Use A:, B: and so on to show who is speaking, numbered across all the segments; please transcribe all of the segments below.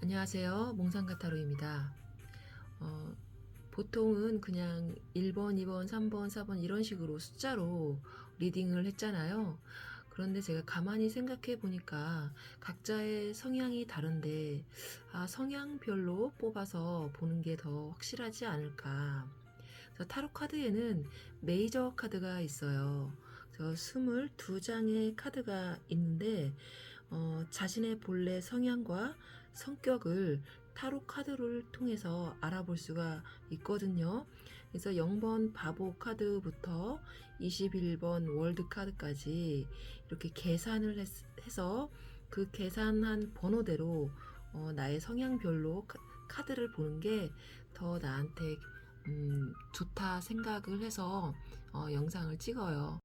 A: 안녕하세요. 몽상가타로입니다. 어, 보통은 그냥 1번, 2번, 3번, 4번 이런 식으로 숫자로 리딩을 했잖아요. 그런데 제가 가만히 생각해 보니까 각자의 성향이 다른데, 성향별로 뽑아서 보는 게 더 확실하지 않을까. 그래서 타로 카드에는 메이저 카드가 있어요. 저 22장의 카드가 있는데, 자신의 본래 성향과 성격을 타로 카드를 통해서 알아볼 수가 있거든요. 그래서 0번 바보 카드부터 21번 월드 카드까지 이렇게 계산을 해서 그 계산한 번호대로 나의 성향별로 카드를 보는 게 더 나한테 좋다 생각을 해서 영상을 찍어요.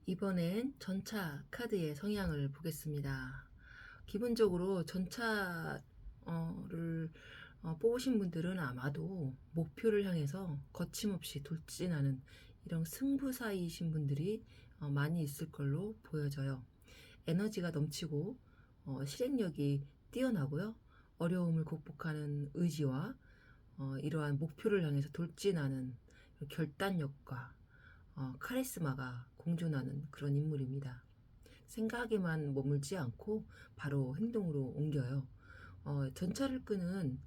A: 이번엔 전차 카드의 성향을 보겠습니다. 기본적으로 전차를 뽑으신 분들은 아마도 목표를 향해서 거침없이 돌진하는 이런 승부사이신 분들이 많이 있을 걸로 보여져요. 에너지가 넘치고 실행력이 뛰어나고요. 어려움을 극복하는 의지와 이러한 목표를 향해서 돌진하는 결단력과 카리스마가 공존하는 그런 인물입니다. 생각에만 머물지 않고 바로 행동으로 옮겨요. 전차를 끄는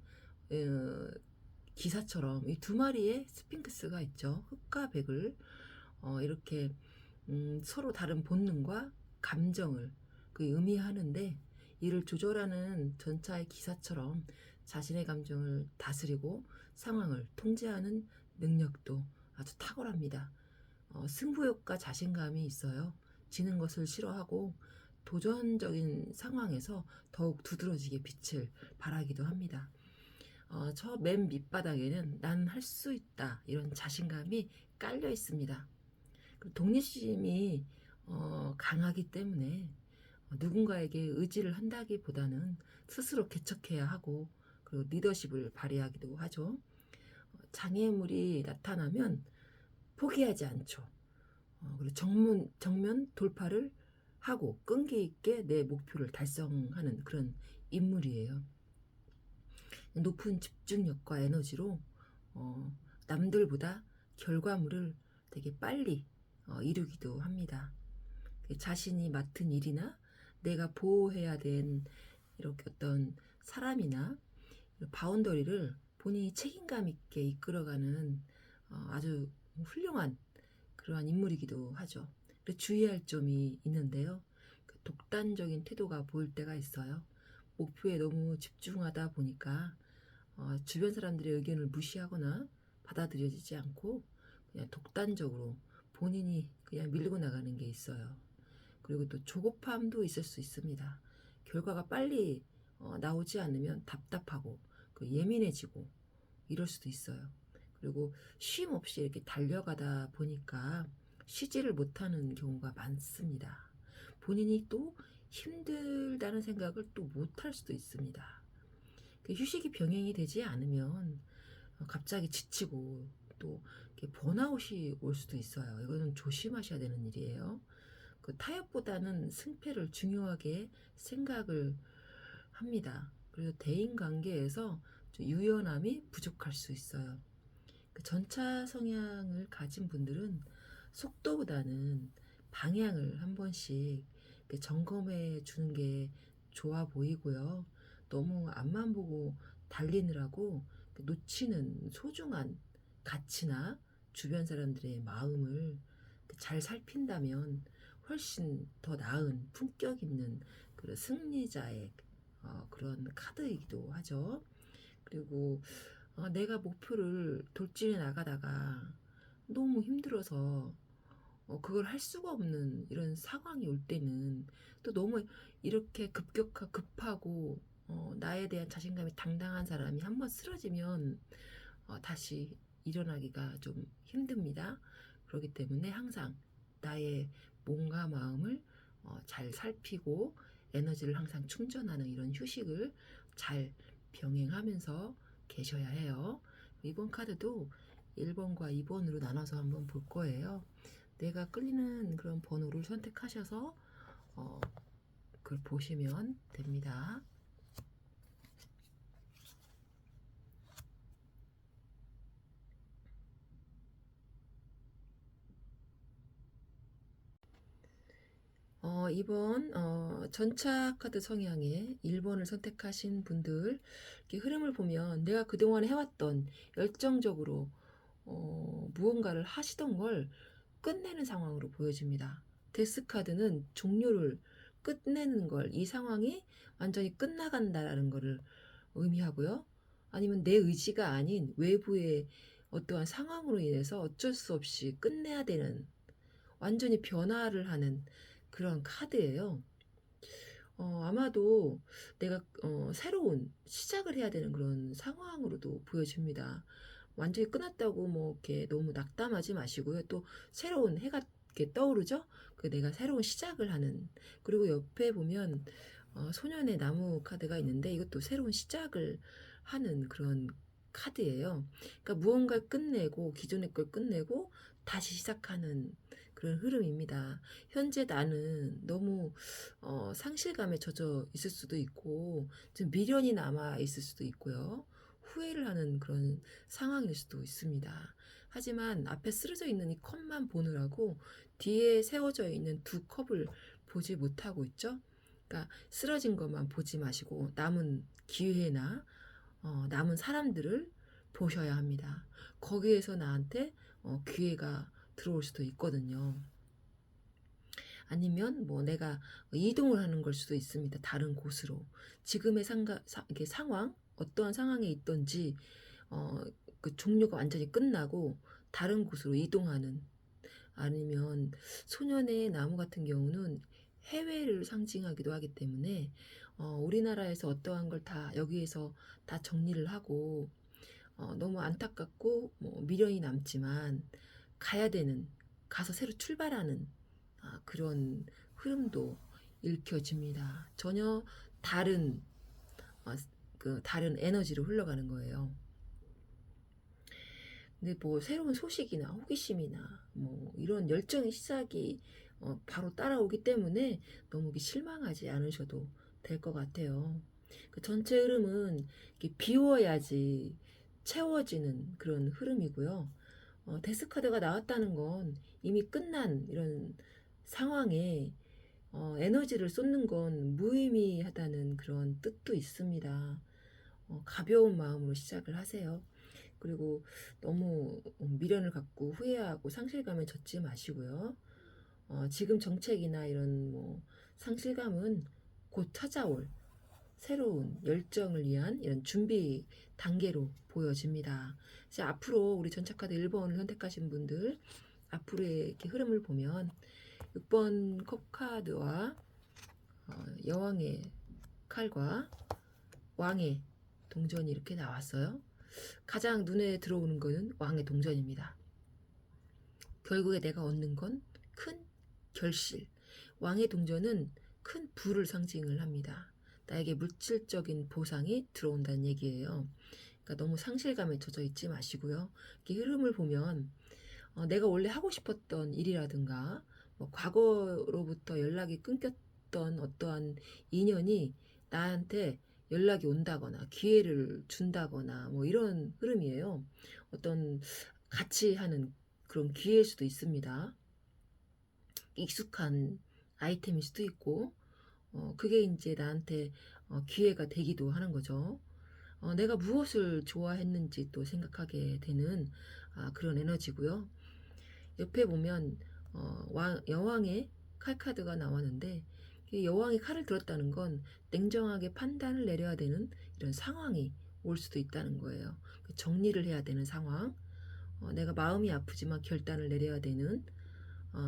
A: 기사처럼 이 두 마리의 스핑크스가 있죠. 흑과 백을 이렇게 서로 다른 본능과 감정을 의미하는데, 이를 조절하는 전차의 기사처럼 자신의 감정을 다스리고 상황을 통제하는 능력도 아주 탁월합니다. 승부욕과 자신감이 있어요. 지는 것을 싫어하고 도전적인 상황에서 더욱 두드러지게 빛을 발하기도 합니다. 저 맨 밑바닥에는 난 할 수 있다 이런 자신감이 깔려 있습니다. 독립심이 강하기 때문에 누군가에게 의지를 한다기보다는 스스로 개척해야 하고, 그리고 리더십을 발휘하기도 하죠. 장애물이 나타나면 포기하지 않죠. 그리고 정면 돌파를 하고 끈기 있게 내 목표를 달성하는 그런 인물이에요. 높은 집중력과 에너지로 남들보다 결과물을 되게 빨리 이루기도 합니다. 자신이 맡은 일이나 내가 보호해야 된 이렇게 어떤 사람이나 바운더리를 본인이 책임감 있게 이끌어가는 아주 훌륭한 그러한 인물이기도 하죠. 주의할 점이 있는데요. 독단적인 태도가 보일 때가 있어요. 목표에 너무 집중하다 보니까 주변 사람들의 의견을 무시하거나 받아들여지지 않고 그냥 독단적으로 본인이 그냥 밀고 나가는 게 있어요. 그리고 또 조급함도 있을 수 있습니다. 결과가 빨리 나오지 않으면 답답하고 예민해지고 이럴 수도 있어요. 그리고 쉼 없이 이렇게 달려가다 보니까 쉬지를 못하는 경우가 많습니다. 본인이 또 힘들다는 생각을 또 못할 수도 있습니다. 휴식이 병행이 되지 않으면 갑자기 지치고 또 번아웃이 올 수도 있어요. 이거는 조심하셔야 되는 일이에요. 타협보다는 승패를 중요하게 생각을 합니다. 그리고 대인 관계에서 유연함이 부족할 수 있어요. 전차 성향을 가진 분들은 속도보다는 방향을 한 번씩 점검해 주는 게 좋아 보이고요. 너무 앞만 보고 달리느라고 놓치는 소중한 가치나 주변 사람들의 마음을 잘 살핀다면 훨씬 더 나은 품격 있는 그런 승리자의 그런 카드이기도 하죠. 그리고 내가 목표를 돌진해 나가다가 너무 힘들어서 그걸 할 수가 없는 이런 상황이 올 때는, 또 너무 이렇게 급하고 나에 대한 자신감이 당당한 사람이 한번 쓰러지면 다시 일어나기가 좀 힘듭니다. 그렇기 때문에 항상 나의 몸과 마음을 잘 살피고 에너지를 항상 충전하는 이런 휴식을 잘 병행하면서 계셔야 해요. 이번 카드도 1번과 2번으로 나눠서 한번 볼 거예요. 내가 끌리는 그런 번호를 선택하셔서 그걸 보시면 됩니다. 이번 전차 카드 성향의 1번을 선택하신 분들 이렇게 흐름을 보면 내가 그동안 해왔던 열정적으로 무언가를 하시던 걸 끝내는 상황으로 보여집니다. 데스 카드는 종료를 끝내는 걸, 이 상황이 완전히 끝나간다라는 것을 의미하고요. 아니면 내 의지가 아닌 외부의 어떠한 상황으로 인해서 어쩔 수 없이 끝내야 되는, 완전히 변화를 하는 그런 카드예요. 아마도 내가 새로운 시작을 해야 되는 그런 상황으로도 보여집니다. 완전히 끝났다고 뭐 이렇게 너무 낙담하지 마시고요. 또 새로운 해가 이렇게 떠오르죠? 그 내가 새로운 시작을 하는. 그리고 옆에 보면 소년의 나무 카드가 있는데 이것도 새로운 시작을 하는 그런 카드예요. 그러니까 무언가를 끝내고 기존의 걸 끝내고 다시 시작하는 그런 흐름입니다. 현재 나는 너무 상실감에 젖어 있을 수도 있고 좀 미련이 남아 있을 수도 있고요. 후회를 하는 그런 상황일 수도 있습니다. 하지만 앞에 쓰러져 있는 이 컵만 보느라고 뒤에 세워져 있는 두 컵을 보지 못하고 있죠. 그러니까 쓰러진 것만 보지 마시고 남은 기회나 남은 사람들을 보셔야 합니다. 거기에서 나한테 기회가 들어올 수도 있거든요. 아니면 뭐 내가 이동을 하는 걸 수도 있습니다. 다른 곳으로. 지금의 이렇게 상황, 어떠한 상황에 있던지 그 종료가 완전히 끝나고 다른 곳으로 이동하는, 아니면 소년의 나무 같은 경우는 해외를 상징하기도 하기 때문에 우리나라에서 어떠한 걸 다 여기에서 다 정리를 하고 너무 안타깝고 뭐 미련이 남지만 가야 되는, 가서 새로 출발하는 그런 흐름도 읽혀집니다. 전혀 다른 어, 그 다른 에너지로 흘러가는 거예요. 근데 뭐 새로운 소식이나 호기심이나 뭐 이런 열정의 시작이 바로 따라오기 때문에 너무 실망하지 않으셔도 될 것 같아요. 그 전체 흐름은 이렇게 비워야지 채워지는 그런 흐름이고요. 데스카드가 나왔다는 건 이미 끝난 이런 상황에 에너지를 쏟는 건 무의미하다는 그런 뜻도 있습니다. 가벼운 마음으로 시작을 하세요. 그리고 너무 미련을 갖고 후회하고 상실감에 젖지 마시고요. 지금 정책이나 이런 뭐 상실감은 곧 찾아올 새로운 열정을 위한 이런 준비 단계로 보여집니다. 이제 앞으로 우리 전차카드 1번을 선택하신 분들 앞으로의 이렇게 흐름을 보면 6번 컵카드와 여왕의 칼과 왕의 동전이 이렇게 나왔어요. 가장 눈에 들어오는 것은 왕의 동전입니다. 결국에 내가 얻는 건 큰 결실. 왕의 동전은 큰 부를 상징을 합니다. 나에게 물질적인 보상이 들어온다는 얘기예요. 그러니까 너무 상실감에 젖어 있지 마시고요. 이렇게 흐름을 보면 내가 원래 하고 싶었던 일이라든가 뭐 과거로부터 연락이 끊겼던 어떠한 인연이 나한테 연락이 온다거나 기회를 준다거나 뭐 이런 흐름이에요. 어떤 같이 하는 그런 기회일 수도 있습니다. 익숙한 아이템일 수도 있고 그게 이제 나한테 기회가 되기도 하는 거죠. 내가 무엇을 좋아했는지 또 생각하게 되는 그런 에너지고요. 옆에 보면 여왕의 칼 카드가 나왔는데 여왕이 칼을 들었다는 건 냉정하게 판단을 내려야 되는 이런 상황이 올 수도 있다는 거예요. 정리를 해야 되는 상황, 내가 마음이 아프지만 결단을 내려야 되는,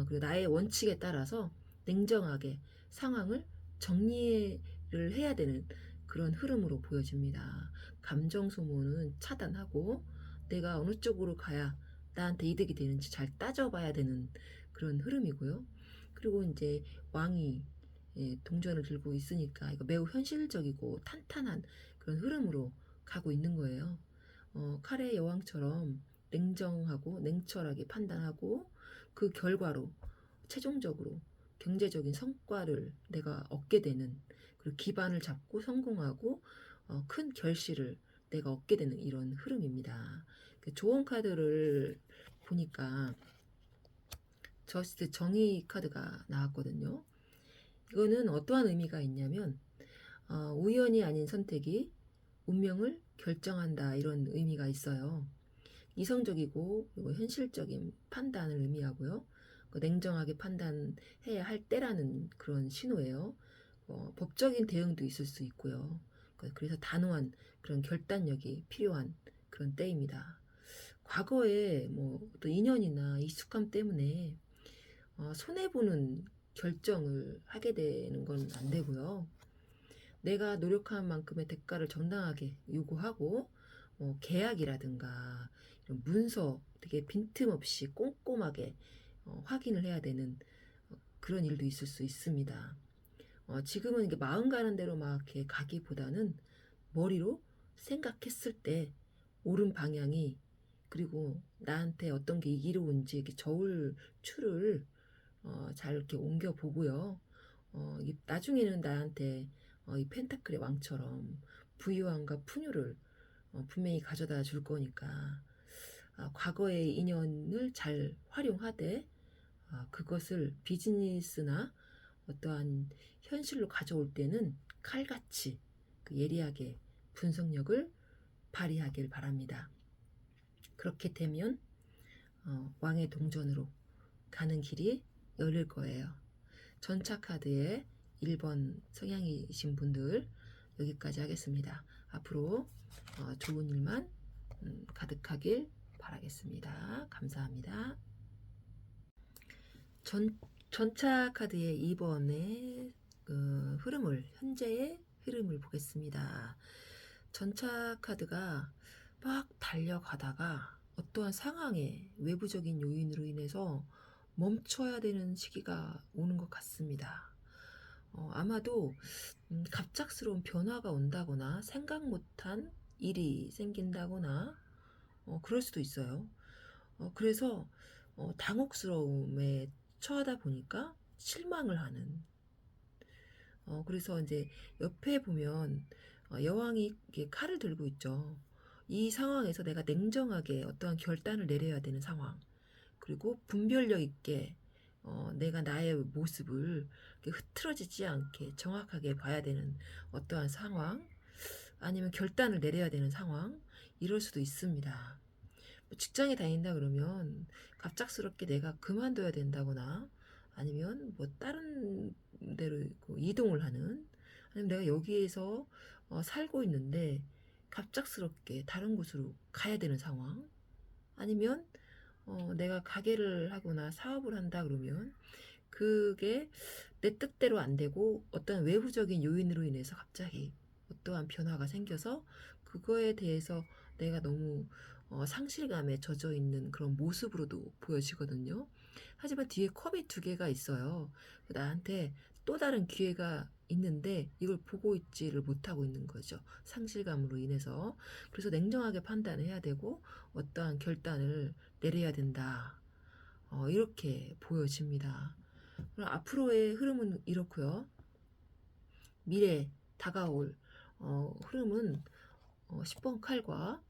A: 그리고 나의 원칙에 따라서 냉정하게 상황을 정리를 해야 되는 그런 흐름으로 보여집니다. 감정 소모는 차단하고 내가 어느 쪽으로 가야 나한테 이득이 되는지 잘 따져봐야 되는 그런 흐름이고요. 그리고 이제 왕이 동전을 들고 있으니까 이거 매우 현실적이고 탄탄한 그런 흐름으로 가고 있는 거예요. 칼의 여왕처럼 냉정하고 냉철하게 판단하고 그 결과로 최종적으로 경제적인 성과를 내가 얻게 되는, 그리고 기반을 잡고 성공하고 큰 결실을 내가 얻게 되는 이런 흐름입니다. 그 조언 카드를 보니까 저스트 정의 카드가 나왔거든요. 이거는 어떠한 의미가 있냐면 우연이 아닌 선택이 운명을 결정한다, 이런 의미가 있어요. 이성적이고 그리고 현실적인 판단을 의미하고요. 냉정하게 판단해야 할 때라는 그런 신호예요. 법적인 대응도 있을 수 있고요. 그래서 단호한 그런 결단력이 필요한 그런 때입니다. 과거에 또 인연이나 익숙함 때문에 손해보는 결정을 하게 되는 건 안 되고요. 내가 노력한 만큼의 대가를 정당하게 요구하고 계약이라든가 이런 문서 되게 빈틈없이 꼼꼼하게 확인을 해야 되는 그런 일도 있을 수 있습니다. 지금은 이게 마음 가는 대로 막 이렇게 가기보다는 머리로 생각했을 때 옳은 방향이, 그리고 나한테 어떤 게 이로운지 이렇게 저울 추를 잘 이렇게 옮겨 보고요. 나중에는 나한테 이 펜타클의 왕처럼 부유함과 풍요를 분명히 가져다 줄 거니까, 과거의 인연을 잘 활용하되 그것을 비즈니스나 어떠한 현실로 가져올 때는 칼같이 그 예리하게 분석력을 발휘하길 바랍니다. 그렇게 되면 왕의 동전으로 가는 길이 열릴 거예요. 전차카드의 1번 성향이신 분들 여기까지 하겠습니다. 앞으로 좋은 일만 가득하길 바라겠습니다. 감사합니다. 전차 카드의 2번의 현재의 흐름을 보겠습니다. 전차 카드가 막 달려가다가 어떠한 상황에 외부적인 요인으로 인해서 멈춰야 되는 시기가 오는 것 같습니다. 아마도 갑작스러운 변화가 온다거나 생각 못한 일이 생긴다거나 그럴 수도 있어요. 그래서 당혹스러움에 처하다 보니까 실망을 하는, 그래서 이제 옆에 보면 여왕이 이렇게 칼을 들고 있죠. 이 상황에서 내가 냉정하게 어떠한 결단을 내려야 되는 상황, 그리고 분별력 있게 내가 나의 모습을 흐트러지지 않게 정확하게 봐야 되는 어떠한 상황, 아니면 결단을 내려야 되는 상황, 이럴 수도 있습니다. 직장에 다닌다 그러면 갑작스럽게 내가 그만둬야 된다거나, 아니면 다른 데로 이동을 하는, 아니면 내가 여기에서 살고 있는데 갑작스럽게 다른 곳으로 가야 되는 상황, 아니면 내가 가게를 하거나 사업을 한다 그러면 그게 내 뜻대로 안 되고 어떤 외부적인 요인으로 인해서 갑자기 어떠한 변화가 생겨서 그거에 대해서 내가 너무 상실감에 젖어 있는 그런 모습으로도 보여지거든요. 하지만 뒤에 컵이 두 개가 있어요. 나한테 또 다른 기회가 있는데 이걸 보고 있지를 못하고 있는 거죠. 상실감으로 인해서. 그래서 냉정하게 판단해야 되고 어떠한 결단을 내려야 된다. 이렇게 보여집니다. 그럼 앞으로의 흐름은 이렇고요. 미래 다가올 흐름은 10번 칼과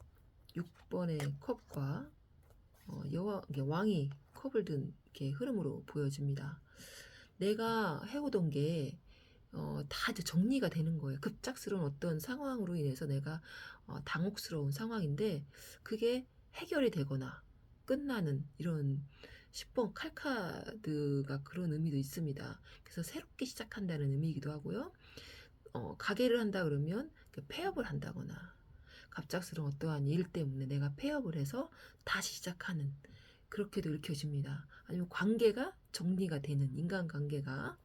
A: 6번의 컵과 왕이 컵을 든 이렇게 흐름으로 보여집니다. 내가 해오던 게 다 이제 정리가 되는 거예요. 급작스러운 어떤 상황으로 인해서 내가 당혹스러운 상황인데 그게 해결이 되거나 끝나는 이런 10번 칼카드가 그런 의미도 있습니다. 그래서 새롭게 시작한다는 의미이기도 하고요. 가게를 한다 그러면 폐업을 한다거나 갑작스러운 어떠한 일 때문에 내가 폐업을 해서 다시 시작하는, 그렇게도 읽혀집니다. 아니면 관계가 정리가 되는, 인간관계가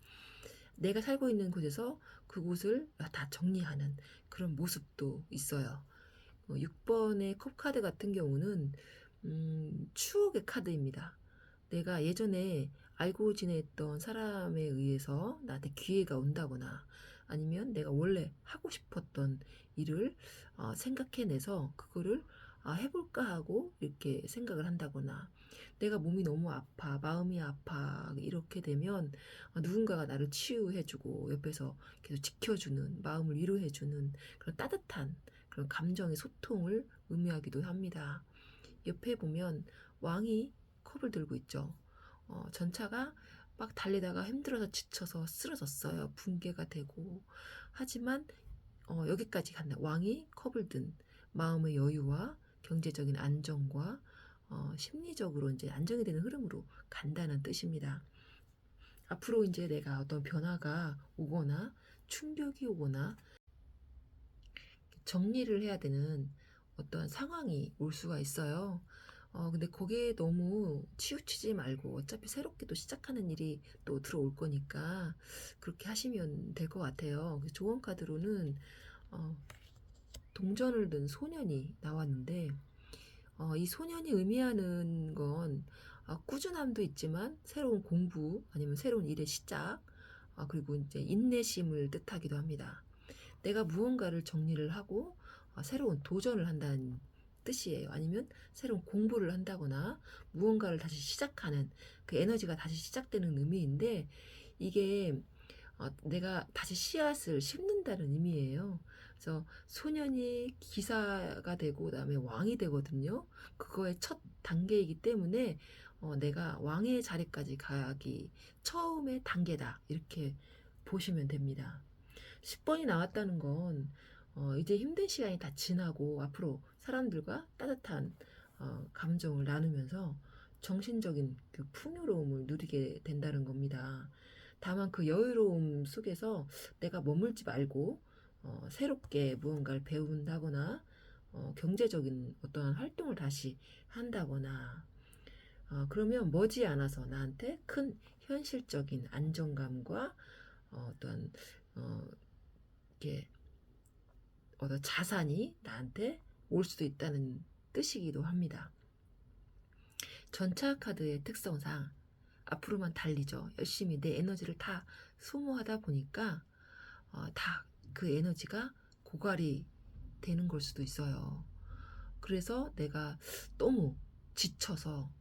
A: 내가 살고 있는 곳에서 그곳을 다 정리하는 그런 모습도 있어요. 6번의 컵 카드 같은 경우는 추억의 카드입니다. 내가 예전에 알고 지냈던 사람에 의해서 나한테 기회가 온다거나, 아니면 내가 원래 하고 싶었던 일을 생각해내서 그거를 해볼까 하고 이렇게 생각을 한다거나, 내가 몸이 너무 아파, 마음이 아파, 이렇게 되면 누군가가 나를 치유해주고 옆에서 계속 지켜주는, 마음을 위로해주는 그런 따뜻한 그런 감정의 소통을 의미하기도 합니다. 옆에 보면 왕이 컵을 들고 있죠. 전차가 막 달리다가 힘들어서 지쳐서 쓰러졌어요. 붕괴가 되고. 하지만 여기까지 간다. 왕이 컵을 든 마음의 여유와 경제적인 안정과 심리적으로 이제 안정이 되는 흐름으로 간다는 뜻입니다. 앞으로 이제 내가 어떤 변화가 오거나 충격이 오거나 정리를 해야 되는 어떤 상황이 올 수가 있어요. 근데 거기에 너무 치우치지 말고 어차피 새롭게 또 시작하는 일이 또 들어올 거니까 그렇게 하시면 될 것 같아요. 그래서 조언 카드로는 어, 동전을 든 소년이 나왔는데 이 소년이 의미하는 건 꾸준함도 있지만 새로운 공부 아니면 새로운 일의 시작 그리고 이제 인내심을 뜻하기도 합니다. 내가 무언가를 정리를 하고 새로운 도전을 한다는 뜻이에요. 아니면 새로운 공부를 한다거나 무언가를 다시 시작하는 그 에너지가 다시 시작되는 의미인데 이게 내가 다시 씨앗을 심는다는 의미예요. 그래서 소년이 기사가 되고 그다음에 왕이 되거든요. 그거의 첫 단계이기 때문에 내가 왕의 자리까지 가기 처음의 단계다. 이렇게 보시면 됩니다. 10번이 나왔다는 건 이제 힘든 시간이 다 지나고 앞으로 사람들과 따뜻한 감정을 나누면서 정신적인 그 풍요로움을 누리게 된다는 겁니다. 다만 그 여유로움 속에서 내가 머물지 말고 새롭게 무언가를 배운다거나 경제적인 어떠한 활동을 다시 한다거나 그러면 머지않아서 나한테 큰 현실적인 안정감과 어떤 이렇게 어떤 자산이 나한테 올 수도 있다는 뜻이기도 합니다. 전차 카드의 특성상 앞으로만 달리죠. 열심히 내 에너지를 다 소모하다 보니까 다 그 에너지가 고갈이 되는 걸 수도 있어요. 그래서 내가 너무 지쳐서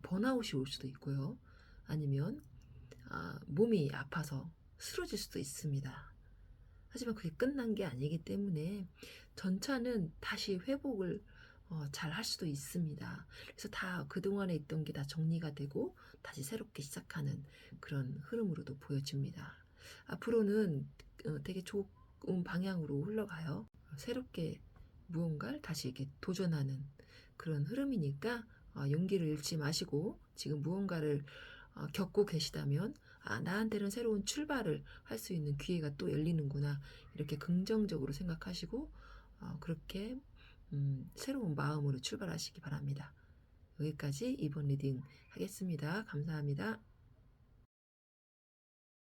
A: 번아웃이 올 수도 있고요. 아니면 몸이 아파서 쓰러질 수도 있습니다. 하지만 그게 끝난 게 아니기 때문에 전차는 다시 회복을 잘 할 수도 있습니다. 그래서 다 그동안에 있던 게 다 정리가 되고 다시 새롭게 시작하는 그런 흐름으로도 보여집니다. 앞으로는 되게 좋은 방향으로 흘러가요. 새롭게 무언가를 다시 이렇게 도전하는 그런 흐름이니까 용기를 잃지 마시고 지금 무언가를 겪고 계시다면 나한테는 새로운 출발을 할 수 있는 기회가 또 열리는구나 이렇게 긍정적으로 생각하시고 그렇게 새로운 마음으로 출발하시기 바랍니다. 여기까지 이번 리딩 하겠습니다. 감사합니다.